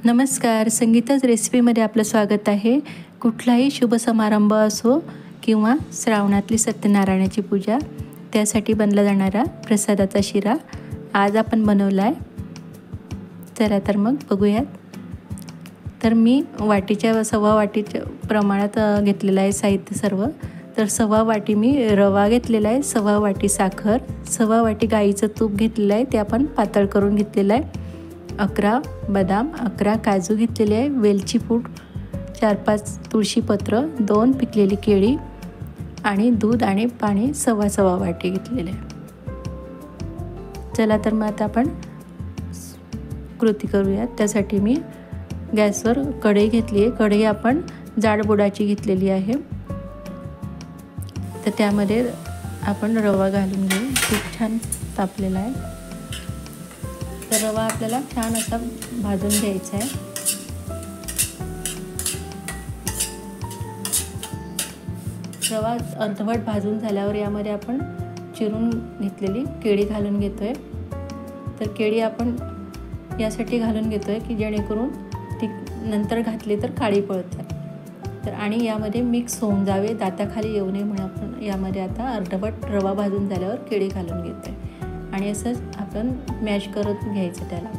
नमस्कार, संगीताच रेसिपीमध्ये आपलं स्वागत आहे. कुठलाही शुभ समारंभ असो किंवा श्रावणातली सत्यनारायणाची पूजा, त्यासाठी बनला जाणारा प्रसादाचा शिरा आज आपण बनवला आहे. चला तर मग बघूयात. तर मी सव्वा वाटीच्या प्रमाणात घेतलेलं आहे साहित्य सर्व. तर सव्वा वाटी मी रवा घेतलेला आहे, सव्वा वाटी साखर, सव्वा वाटी गाईचं तूप घेतलेलं आहे, ते आपण पातळ करून घेतलेलं आहे. 11 बदाम, 11 काजू घेतलेले आहे, वेलची पूड, 4-5 तुळशीपत्र, 2 पिकलेली केळी आणि दूध आणि पाणी सव्वा वाटी घेतलेले आहे. चला तर मग आता आपण कृती करूयात. त्यासाठी मी गॅसवर कढई घेतली आहे. कढई आपण जाड बुडाची घेतलेली आहे. तर त्यामध्ये आपण रवा घालून घेऊ. खूप छान तापलेला आहे. तर रवा आपल्याला छान असा भाजून घ्यायचा आहे. रवा अर्धवट भाजून झाल्यावर यामध्ये आपण चिरून घेतलेली केळी घालून घेतोय. तर केळी आपण यासाठी घालून घेतोय की जेणेकरून ती नंतर घातली तर काळी पडतात. तर आणि यामध्ये मिक्स होऊन जावे, दाताखाली येऊ नये म्हणून आपण यामध्ये आता अर्धवट रवा भाजून झाल्यावर केळी घालून घेतोय आणि असंच आपण मॅश करत घ्यायचं त्याला.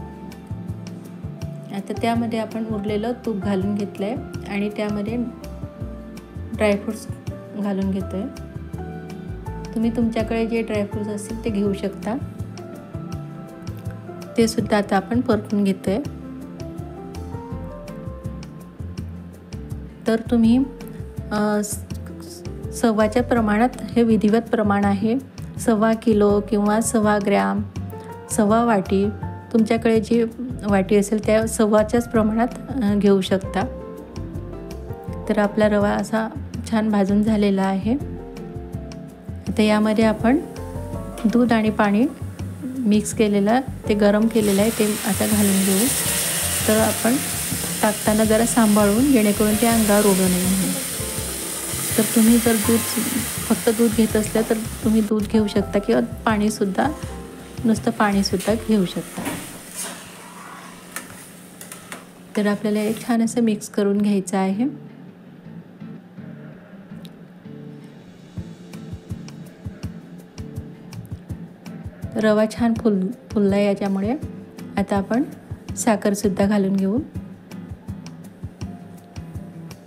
आता त्यामध्ये आपण उरलेलं तूप घालून घेतलं आहे आणि त्यामध्ये ड्रायफ्रूट्स घालून घेतो आहे. तुम्ही तुमच्याकडे जे ड्रायफ्रूट्स असतील ते घेऊ शकता. ते सुद्धा आता आपण परतून घेतो आहे. तर तुम्ही सव्वाच्या प्रमाणात, हे विधिवत प्रमाण आहे, 1.25 किलो किंवा 1.25 ग्रॅम, 1.25 वाटी, तुमच्याकडे जी वाटी असेल त्या सव्वाच्याच प्रमाणात घेऊ शकता. तर आपला रवा असा छान भाजून झालेला आहे. आता यामध्ये आपण दूध आणि पाणी मिक्स केलेलं, ते गरम केलेलं आहे, ते आता घालून घेऊ. तर आपण टाकताना जरा सांभाळून, जेणेकरून ते अंगावर उडू नये म्हणून. तर तुम्ही जर फक्त दूध घेत असलं तर तुम्ही दूध घेऊ शकता किंवा नुसतं पाणीसुद्धा घेऊ शकता. तर आपल्याला एक छान असं मिक्स करून घ्यायचं आहे. रवा छान फुलला याच्यामुळे आता आपण साखरसुद्धा घालून घेऊ.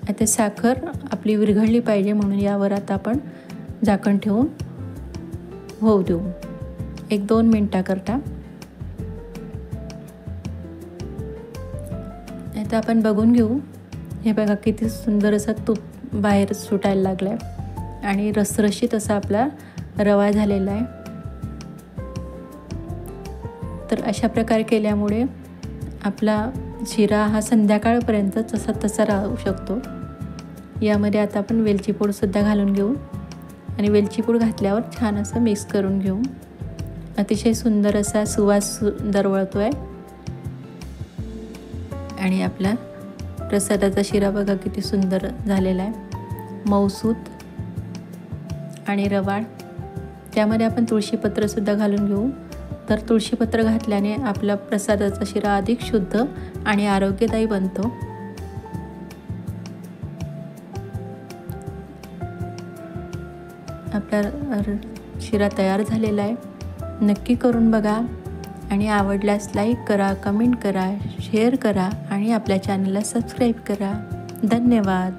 आता साखर आपली विरघळली पाहिजे म्हणून यावर आता आपण झाकण ठेवून होऊ देऊ 1-2 मिनिटाकरता. आता आपण बघून घेऊ. हे बघा किती सुंदर असं तूप बाहेर सुटायला लागलं आहे आणि रसरशीत असा आपला रवा झालेला आहे. तर अशा प्रकारे केल्यामुळे आपला शिरा हा संध्याकाळपर्यंत तसा राहू शकतो. यामध्ये आता आपण वेलची पूडसुद्धा घालून घेऊ आणि वेलची पूड घातल्यावर छान असं मिक्स करून घेऊ. अतिशय सुंदर असा सुवास दरवळतो आहे आणि आपला प्रसादाचा शिरा बघा किती सुंदर झालेला आहे, मऊसूत आणि रवाळ. त्यामध्ये आपण तुळशीपत्रसुद्धा घालून घेऊ. तर तुळशीपत्र घातल्याने आपला प्रसादाचा शिरा अधिक शुद्ध आणि आरोग्यदायी बनतो. आपला शिरा तयार झालेला आहे. नक्की करून बघा आणि आवडल्यास लाईक करा, कमेंट करा, शेअर करा आणि आपल्या चॅनलला सबस्क्राईब करा. धन्यवाद.